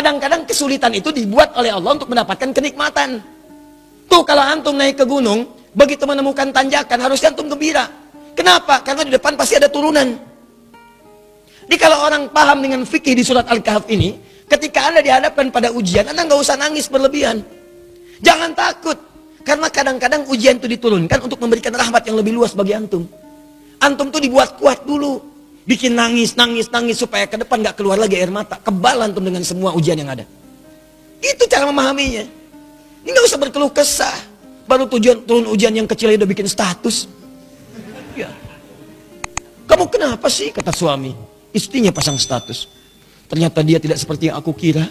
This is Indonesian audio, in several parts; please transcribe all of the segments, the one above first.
Kadang-kadang kesulitan itu dibuat oleh Allah untuk mendapatkan kenikmatan. Tuh kalau antum naik ke gunung, begitu menemukan tanjakan, harusnya antum gembira. Kenapa? Karena di depan pasti ada turunan. Jadi kalau orang paham dengan fikih di surat Al-Kahf ini, ketika Anda dihadapkan pada ujian, Anda nggak usah nangis berlebihan. Jangan takut. Karena kadang-kadang ujian itu diturunkan untuk memberikan rahmat yang lebih luas bagi antum. Antum tuh dibuat kuat dulu. Bikin nangis supaya ke depan nggak keluar lagi air mata. Kebal antum dengan semua ujian yang ada. Itu cara memahaminya. Ini nggak usah berkeluh kesah. Baru turun ujian yang kecil udah bikin status. Ya. Kamu kenapa sih? Kata suami. Istrinya pasang status. Ternyata dia tidak seperti yang aku kira.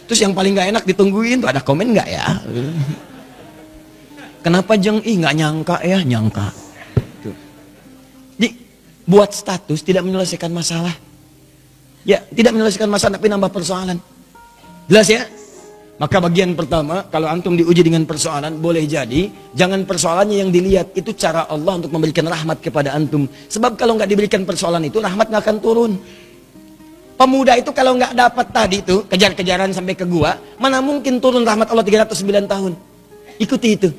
Terus yang paling nggak enak ditungguin tuh ada komen nggak ya? Kenapa Jeng? Nggak nyangka ya, nyangka. Tuh. Jadi buat status tidak menyelesaikan masalah. Ya, tidak menyelesaikan masalah tapi nambah persoalan. Jelas ya? Maka bagian pertama, kalau antum diuji dengan persoalan, boleh jadi jangan persoalannya yang dilihat, itu cara Allah untuk memberikan rahmat kepada antum. Sebab kalau nggak diberikan persoalan itu, rahmat nggak akan turun. Pemuda itu kalau nggak dapat tadi itu, kejar-kejaran sampai ke gua, mana mungkin turun rahmat Allah 309 tahun. Ikuti itu.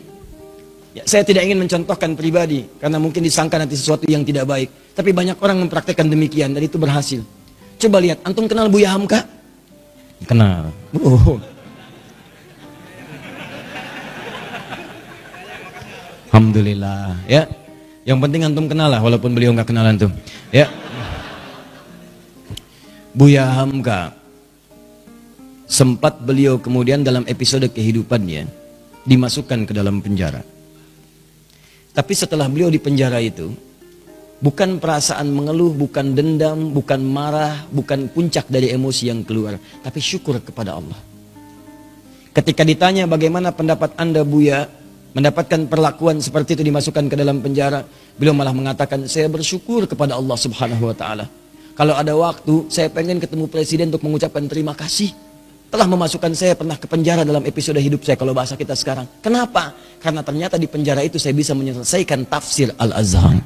Ya, saya tidak ingin mencontohkan pribadi, karena mungkin disangka nanti sesuatu yang tidak baik. Tapi banyak orang mempraktekkan demikian, dan itu berhasil. Coba lihat, antum kenal Buya Hamka? Kenal. Alhamdulillah. Ya, yang penting antum kenal lah, walaupun beliau nggak kenal antum. Ya. Buya Hamka, sempat beliau kemudian dalam episode kehidupannya dimasukkan ke dalam penjara. Tapi setelah beliau di penjara itu, bukan perasaan mengeluh, bukan dendam, bukan marah, bukan puncak dari emosi yang keluar, tapi syukur kepada Allah. Ketika ditanya bagaimana pendapat Anda Buya mendapatkan perlakuan seperti itu dimasukkan ke dalam penjara, beliau malah mengatakan, saya bersyukur kepada Allah Subhanahu wa Ta'ala. Kalau ada waktu, saya pengen ketemu presiden untuk mengucapkan terima kasih. Telah memasukkan saya pernah ke penjara dalam episode hidup saya, kalau bahasa kita sekarang. Kenapa? Karena ternyata di penjara itu saya bisa menyelesaikan tafsir Al-Azhar.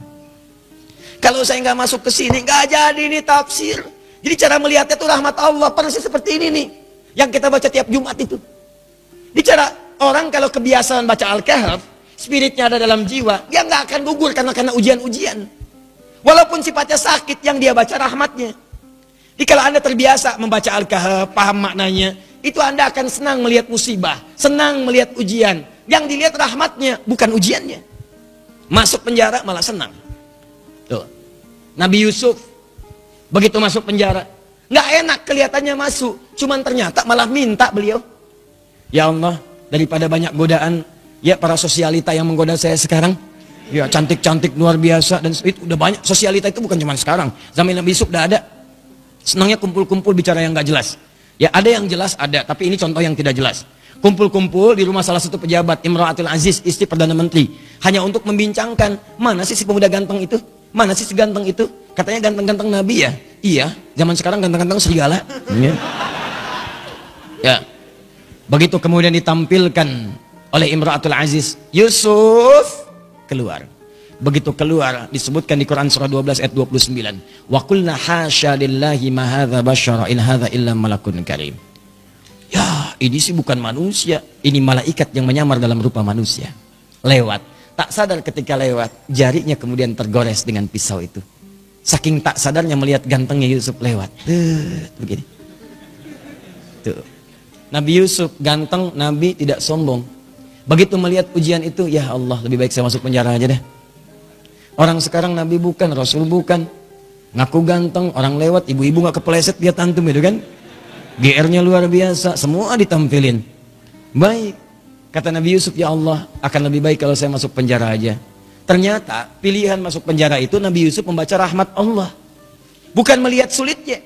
Kalau saya nggak masuk ke sini, nggak jadi nih tafsir. Jadi cara melihatnya itu rahmat Allah, persis seperti ini nih. Yang kita baca tiap Jumat itu. Di cara orang kalau kebiasaan baca Al-Kahf, spiritnya ada dalam jiwa, dia nggak akan gugur karena ujian-ujian. Walaupun sifatnya sakit, yang dia baca rahmatnya. Jadi kalau Anda terbiasa membaca Al-Kahf, paham maknanya, itu Anda akan senang melihat musibah, senang melihat ujian. Yang dilihat rahmatnya, bukan ujiannya. Masuk penjara malah senang. Tuh. Nabi Yusuf, begitu masuk penjara, nggak enak kelihatannya masuk, cuman ternyata malah minta beliau. Ya Allah, daripada banyak godaan, ya para sosialita yang menggoda saya sekarang, ya cantik-cantik luar biasa, dan itu udah banyak. Sosialita itu bukan cuma sekarang, zaman Nabi Yusuf udah ada. Senangnya kumpul-kumpul bicara yang nggak jelas. Ya ada yang jelas ada, tapi ini contoh yang tidak jelas. Kumpul-kumpul di rumah salah satu pejabat, Imra'atul Aziz, istri Perdana Menteri, hanya untuk membincangkan, mana sih si pemuda ganteng itu? Mana sih si ganteng itu? Katanya ganteng-ganteng Nabi ya? Iya, zaman sekarang ganteng-ganteng serigala. Ya. Begitu kemudian ditampilkan oleh Imra'atul Aziz, Yusuf keluar. Begitu keluar, disebutkan di Quran surah 12 ayat 29. Wa qulna hasya lillahi ma hadza basyara in hadza illa malakun karim. Ya, ini sih bukan manusia, ini malaikat yang menyamar dalam rupa manusia. Lewat, tak sadar ketika lewat, jarinya kemudian tergores dengan pisau itu. Saking tak sadarnya melihat gantengnya Yusuf lewat. Begini. Tuh. Nabi Yusuf ganteng, Nabi tidak sombong. Begitu melihat ujian itu, ya Allah, lebih baik saya masuk penjara aja deh. Orang sekarang Nabi bukan, Rasul bukan, ngaku ganteng, orang lewat, ibu-ibu gak kepleset dia tantum itu kan. GR-nya luar biasa, semua ditampilin. Baik, kata Nabi Yusuf, ya Allah, akan lebih baik kalau saya masuk penjara aja. Ternyata pilihan masuk penjara itu Nabi Yusuf membaca rahmat Allah, bukan melihat sulitnya.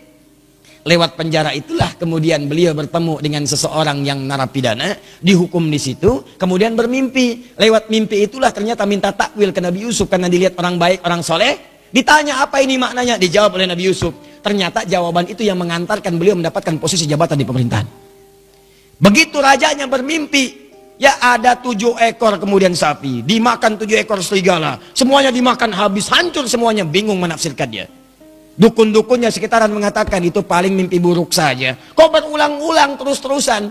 Lewat penjara itulah kemudian beliau bertemu dengan seseorang yang narapidana, dihukum di situ, kemudian bermimpi. Lewat mimpi itulah ternyata minta takwil ke Nabi Yusuf karena dilihat orang baik, orang soleh. Ditanya apa ini maknanya, dijawab oleh Nabi Yusuf. Ternyata jawaban itu yang mengantarkan beliau mendapatkan posisi jabatan di pemerintahan. Begitu rajanya bermimpi, ya ada 7 ekor kemudian sapi, dimakan 7 ekor serigala, semuanya dimakan habis, hancur semuanya, bingung menafsirkan dia. Dukun-dukunnya sekitaran mengatakan itu paling mimpi buruk saja. Kok berulang-ulang terus-terusan?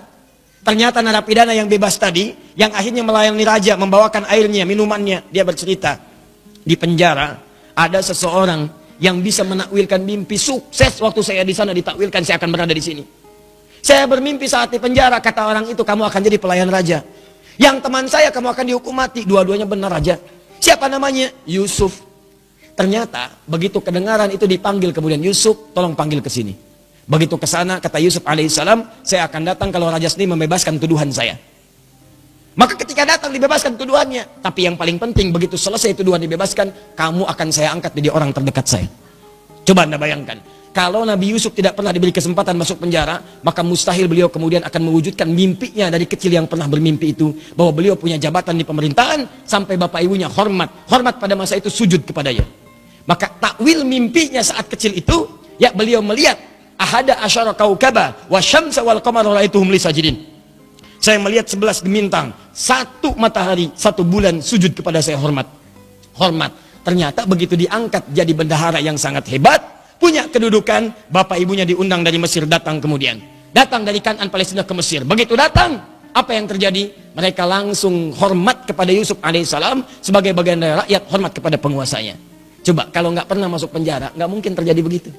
Ternyata narapidana yang bebas tadi, yang akhirnya melayani raja, membawakan airnya, minumannya, dia bercerita, di penjara ada seseorang yang bisa menakwilkan mimpi sukses. Waktu saya di sana ditakwilkan saya akan berada di sini. Saya bermimpi saat di penjara, kata orang itu, kamu akan jadi pelayan raja. Yang teman saya, kamu akan dihukum mati. Dua-duanya benar raja. Siapa namanya? Yusuf. Ternyata begitu kedengaran itu dipanggil kemudian, Yusuf tolong panggil ke sini. Begitu ke sana kata Yusuf alaihissalam, saya akan datang kalau raja sendiri membebaskan tuduhan saya. Maka ketika datang dibebaskan tuduhannya. Tapi yang paling penting begitu selesai tuduhan dibebaskan, kamu akan saya angkat jadi orang terdekat saya. Coba Anda bayangkan, kalau Nabi Yusuf tidak pernah diberi kesempatan masuk penjara, maka mustahil beliau kemudian akan mewujudkan mimpinya dari kecil yang pernah bermimpi itu, bahwa beliau punya jabatan di pemerintahan sampai bapak ibunya hormat pada masa itu sujud kepadanya. Maka takwil mimpinya saat kecil itu, ya beliau melihat ahada asyara kaukaba wa syamsa wal qamara ra'aituhum li sajidin. Saya melihat 11 bintang, 1 matahari, 1 bulan sujud kepada saya hormat. Hormat. Ternyata begitu diangkat jadi bendahara yang sangat hebat, punya kedudukan, bapak ibunya diundang dari Mesir datang kemudian. Datang dari Kanaan Palestina ke Mesir. Begitu datang, apa yang terjadi? Mereka langsung hormat kepada Yusuf alaihissalam sebagai bagian dari rakyat, hormat kepada penguasanya. Coba kalau nggak pernah masuk penjara, nggak mungkin terjadi begitu.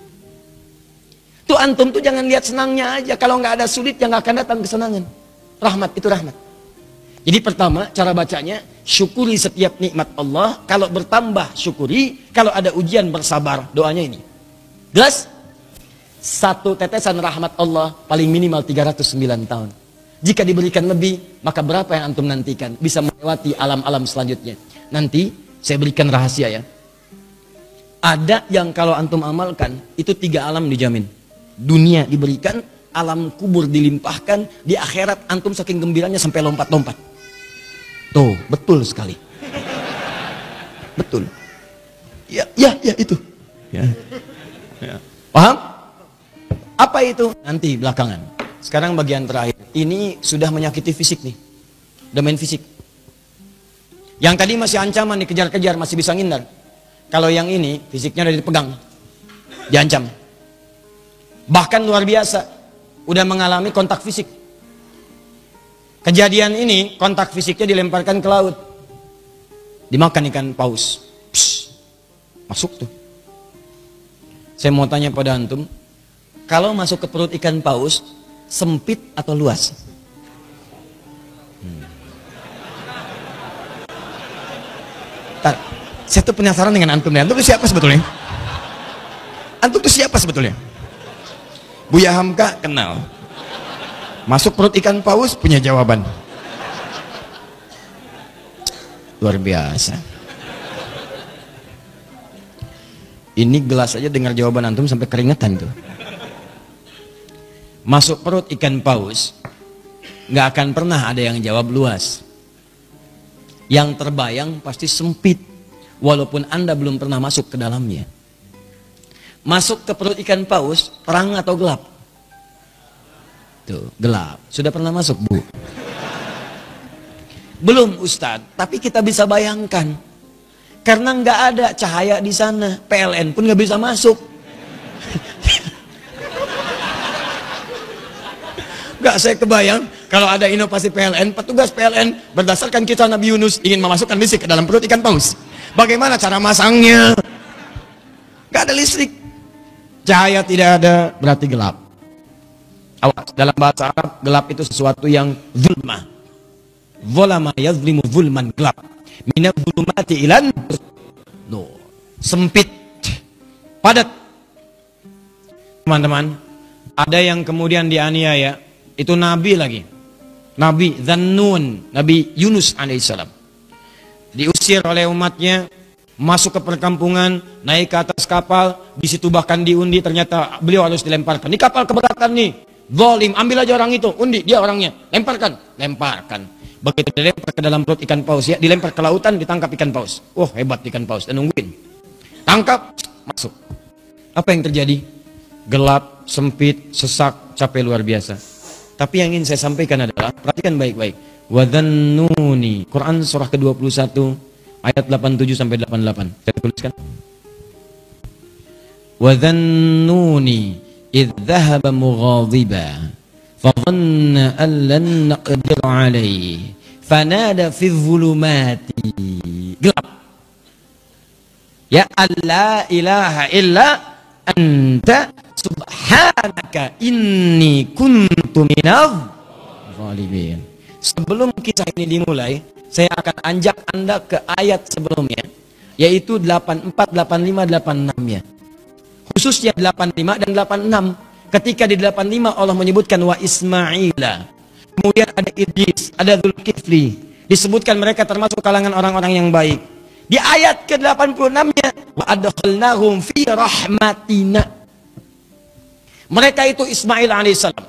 Tuh antum tuh jangan lihat senangnya aja. Kalau nggak ada sulit, yang nggak akan datang kesenangan. Rahmat itu rahmat. Jadi pertama cara bacanya, syukuri setiap nikmat Allah. Kalau bertambah syukuri, kalau ada ujian bersabar. Doanya ini. Jelas? 1 tetesan rahmat Allah paling minimal 309 tahun. Jika diberikan lebih, maka berapa yang antum nantikan? Bisa melewati alam-alam selanjutnya. Nanti saya berikan rahasia ya. Ada yang kalau antum amalkan, itu 3 alam dijamin. Dunia diberikan, alam kubur dilimpahkan, di akhirat antum saking gembiranya sampai lompat-lompat. Tuh, betul sekali. Betul. Ya itu. Ya. Paham? Apa itu? Nanti belakangan. Sekarang bagian terakhir. Ini sudah menyakiti fisik nih. Domain fisik. Yang tadi masih ancaman, dikejar-kejar, masih bisa ngindar. Kalau yang ini, fisiknya udah dipegang. Diancam. Bahkan luar biasa. Udah mengalami kontak fisik. Kejadian ini, kontak fisiknya dilemparkan ke laut. Dimakan ikan paus. Psst. Masuk tuh. Saya mau tanya pada antum, kalau masuk ke perut ikan paus, sempit atau luas? Saya tuh penasaran dengan antum nih. Antum tuh siapa sebetulnya? Antum tuh siapa sebetulnya? Buya Hamka kenal. Masuk perut ikan paus punya jawaban. Luar biasa. Ini gelas aja dengar jawaban antum sampai keringetan tuh. Masuk perut ikan paus, nggak akan pernah ada yang jawab luas. Yang terbayang pasti sempit, walaupun Anda belum pernah masuk ke dalamnya. Masuk ke perut ikan paus, terang atau gelap? Tuh, gelap. Sudah pernah masuk, Bu? Belum, Ustadz. Tapi kita bisa bayangkan. Karena nggak ada cahaya di sana. PLN pun nggak bisa masuk. Nggak, saya kebayang. Kalau ada inovasi PLN, petugas PLN berdasarkan kisah Nabi Yunus ingin memasukkan listrik ke dalam perut ikan paus. Bagaimana cara masangnya? Nggak ada listrik. Cahaya tidak ada, berarti gelap. Awas, dalam bahasa Arab, gelap itu sesuatu yang zulmah. Zulama yazlimu zulman, gelap. Minal zulumati ilan nur. Sempit, padat. Teman-teman, ada yang kemudian dianiaya. Itu Nabi lagi. Nabi Dzannun, Nabi Yunus alaihissalam. Diusir oleh umatnya, masuk ke perkampungan, naik ke atas kapal, di situ bahkan diundi, ternyata beliau harus dilemparkan. Ini kapal keberatan nih, zalim, ambil aja orang itu, undi, dia orangnya, lemparkan. Begitu dilempar ke dalam perut ikan paus, ya, dilempar ke lautan, ditangkap ikan paus. Oh, hebat ikan paus, dan nungguin. Tangkap, masuk. Apa yang terjadi? Gelap, sempit, sesak, capek luar biasa. Tapi yang ingin saya sampaikan adalah, perhatikan baik-baik. Wadhannuni, Quran surah ke-21 ayat 87 sampai 88. Saya tuliskan. wa dhannuni idh dhahaba mughadiba fa dhanna an lan naqdir alaihi fanada fi dhulumati, gelap, ya alla ilaha illa anta subhanaka inni kuntu minadh zalimin. Sebelum kisah ini dimulai, saya akan ajak Anda ke ayat sebelumnya, yaitu 84, 85, 86 ya. Khususnya 85 dan 86. Ketika di 85 Allah menyebutkan wa Ismaila, kemudian ada Idris, ada Dzulkifli, disebutkan mereka termasuk kalangan orang-orang yang baik. Di ayat ke-86-nya wa adkhalnahum fi rahmatina. Mereka itu Ismail alaihissalam,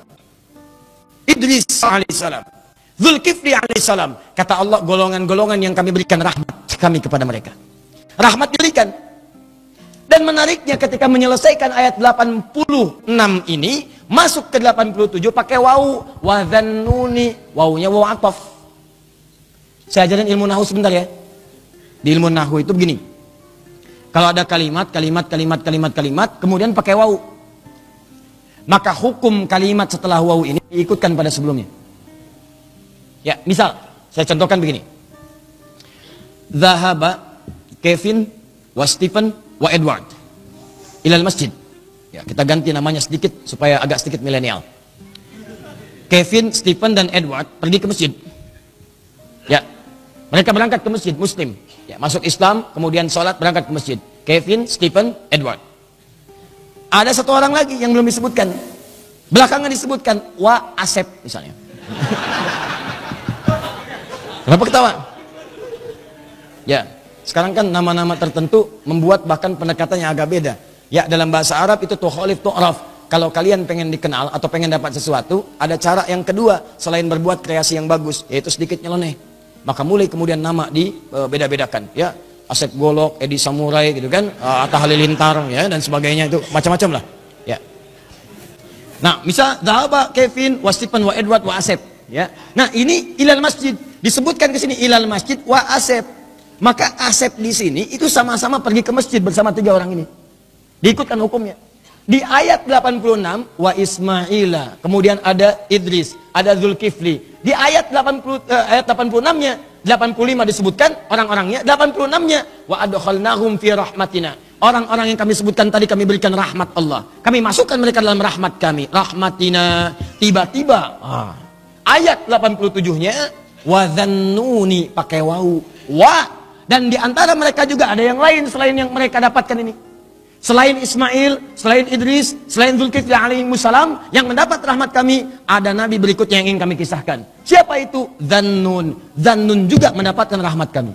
Idris alaihissalam, Dzulkifli alaihissalam. Kata Allah, golongan-golongan yang kami berikan rahmat kami kepada mereka. Rahmat diberikan. Dan menariknya ketika menyelesaikan ayat 86 ini, masuk ke 87 pakai wawu, wa dhannuni, wawunya wawu ataf. Saya ajarin ilmu nahwu sebentar ya. Di ilmu nahwu itu begini. Kalau ada kalimat, kemudian pakai wawu, maka hukum kalimat setelah wawu ini diikutkan pada sebelumnya. Ya, misal saya contohkan begini. Zahaba Kevin wa Stephen wa Edward ilal masjid. Ya, kita ganti namanya sedikit supaya agak sedikit milenial. Kevin, Stephen dan Edward pergi ke masjid. Ya, mereka berangkat ke masjid Muslim. Ya, masuk Islam, kemudian sholat, berangkat ke masjid. Kevin, Stephen, Edward. Ada satu orang lagi yang belum disebutkan. Belakangan disebutkan wa Asep misalnya. Kenapa ketawa? Ya, sekarang kan nama-nama tertentu membuat bahkan pendekatannya agak beda. Ya, dalam bahasa Arab itu tukhalif tu'raf. Kalau kalian pengen dikenal atau pengen dapat sesuatu, ada cara yang kedua selain berbuat kreasi yang bagus, yaitu sedikit nyeleneh. Maka mulai kemudian nama dibeda-bedakan. Ya, Asep Golok, Edi Samurai gitu kan, Atta Halilintar ya dan sebagainya, itu macam-macam lah. Ya. Nah, misal Zahaba Kevin wa Stephen wa Edward wa Asep. Ya. Nah, ini ilal masjid disebutkan ke sini ilal masjid wa Asep. Maka Asep di sini itu sama-sama pergi ke masjid bersama tiga orang ini. Diikutkan hukumnya. Di ayat 86 wa Ismaila, kemudian ada Idris, ada Dzulkifli. Di ayat 86-nya, 85 disebutkan orang-orangnya, 86-nya wa adkhalnahum fi rahmatina. Orang-orang yang kami sebutkan tadi kami berikan rahmat Allah. Kami masukkan mereka dalam rahmat kami. Rahmatina. Tiba-tiba ayat 87-nya wa dhannuni pakai wawu. Wa, dan di antara mereka juga ada yang lain selain yang mereka dapatkan ini. Selain Ismail, selain Idris, selain Dzulkifli alaihissalam yang mendapat rahmat kami, ada nabi berikutnya yang ingin kami kisahkan. Siapa itu? Dhannun. Dhannun juga mendapatkan rahmat kami.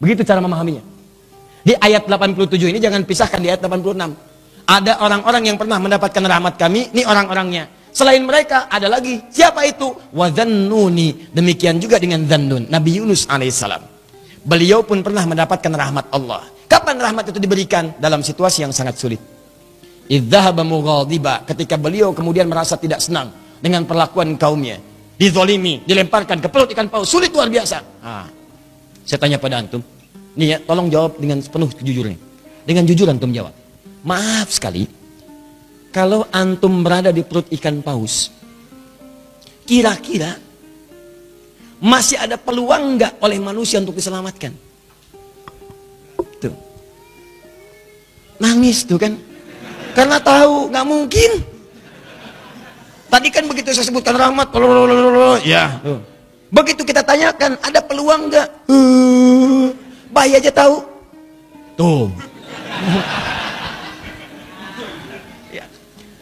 Begitu cara memahaminya. Di ayat 87 ini jangan pisahkan di ayat 86. Ada orang-orang yang pernah mendapatkan rahmat kami, ini orang-orangnya. Selain mereka ada lagi. Siapa itu? Wa dhannuni. Demikian juga dengan Dhannun, Nabi Yunus alaihissalam. Beliau pun pernah mendapatkan rahmat Allah. Kapan rahmat itu diberikan? Dalam situasi yang sangat sulit. Idzahaba mughadiba, ketika beliau kemudian merasa tidak senang dengan perlakuan kaumnya, dizolimi, dilemparkan ke perut ikan paus, sulit luar biasa. Saya tanya pada antum, nih ya, tolong jawab dengan penuh kejujuran. Dengan jujur antum jawab. Maaf sekali, kalau antum berada di perut ikan paus, kira-kira masih ada peluang nggak oleh manusia untuk diselamatkan? Tuh. Nangis tuh kan, karena tahu nggak mungkin. Tadi kan begitu saya sebutkan rahmat, ya. Begitu kita tanyakan ada peluang nggak? Bayi aja tahu. Tuh. Ya.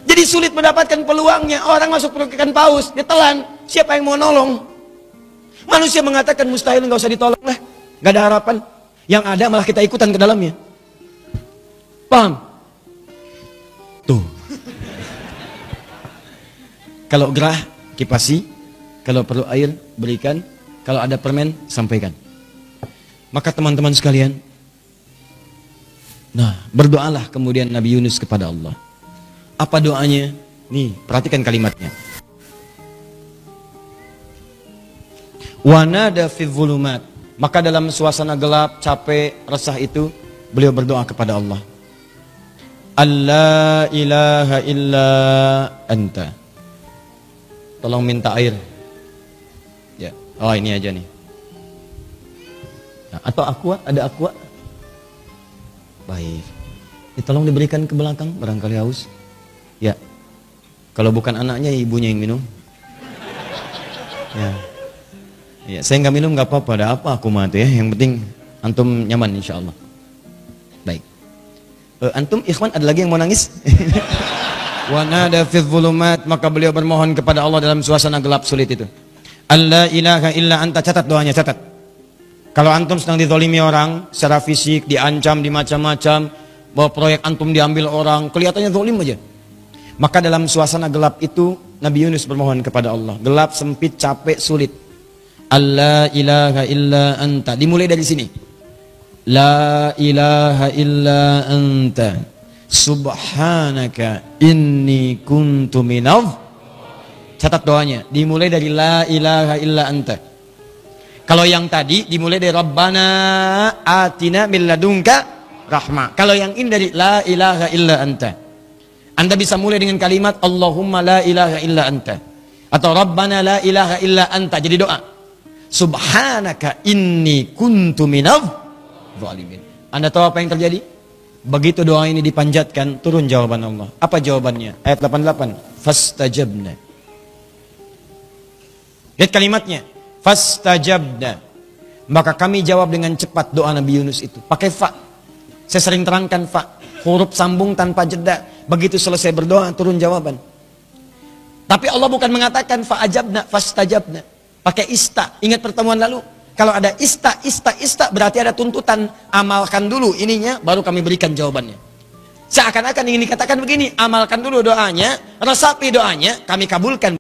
Jadi sulit mendapatkan peluangnya. Orang masuk perut ikan paus, ditelan. Siapa yang mau nolong? Manusia mengatakan mustahil, nggak usah ditolong lah, nggak ada harapan. Yang ada malah kita ikutan ke dalamnya. Paham? Tuh. Kalau gerah, kipasi. Kalau perlu air, berikan. Kalau ada permen, sampaikan. Maka teman-teman sekalian, nah, berdoalah kemudian Nabi Yunus kepada Allah. Apa doanya? Nih, perhatikan kalimatnya. Wa nada fi dzulumat. Maka dalam suasana gelap, capek, resah itu, beliau berdoa kepada Allah. alla ilaha illa anta. Tolong minta air. Ya. Oh, ini aja nih. Nah, atau aqua, ada aqua? Baik. Tolong diberikan ke belakang, barangkali haus. Ya. Kalau bukan anaknya, ibunya yang minum. Ya. Ya, saya nggak minum nggak apa-apa, ada apa aku mati ya. Yang penting antum nyaman insya Allah. Baik. Antum ikhwan ada lagi yang mau nangis? Wa nada fi dhulumat, maka beliau bermohon kepada Allah dalam suasana gelap sulit itu. Alla ilaha illa anta, catat doanya, catat. Kalau antum sedang dizalimi orang secara fisik, diancam, dimacam-macam, bahwa proyek antum diambil orang, kelihatannya zalim aja. Maka dalam suasana gelap itu Nabi Yunus bermohon kepada Allah. Gelap, sempit, capek, sulit. Alla ilaha illa anta. Dimulai dari sini. La ilaha illa anta. Subhanaka inni kuntu minadh. Catat doanya. Dimulai dari la ilaha illa anta. Kalau yang tadi dimulai dari Rabbana atina min ladunka rahmah. Kalau yang ini dari la ilaha illa anta. Anda bisa mulai dengan kalimat Allahumma la ilaha illa anta. Atau Rabbana la ilaha illa anta. Jadi doa. Subhanaka inni kuntu minadh zalimin. Anda tahu apa yang terjadi? Begitu doa ini dipanjatkan, turun jawaban Allah. Apa jawabannya? Ayat 88. Fastajabna. Lihat kalimatnya. Fastajabna. Maka kami jawab dengan cepat doa Nabi Yunus itu. Pakai fa. Saya sering terangkan fa. Huruf sambung tanpa jeda. Begitu selesai berdoa, turun jawaban. Tapi Allah bukan mengatakan fa'ajabna, fastajabna. Pakai ista. Ingat pertemuan lalu? Kalau ada ista berarti ada tuntutan. Amalkan dulu ininya, baru kami berikan jawabannya. Seakan-akan ingin dikatakan begini, amalkan dulu doanya, resapi doanya, kami kabulkan.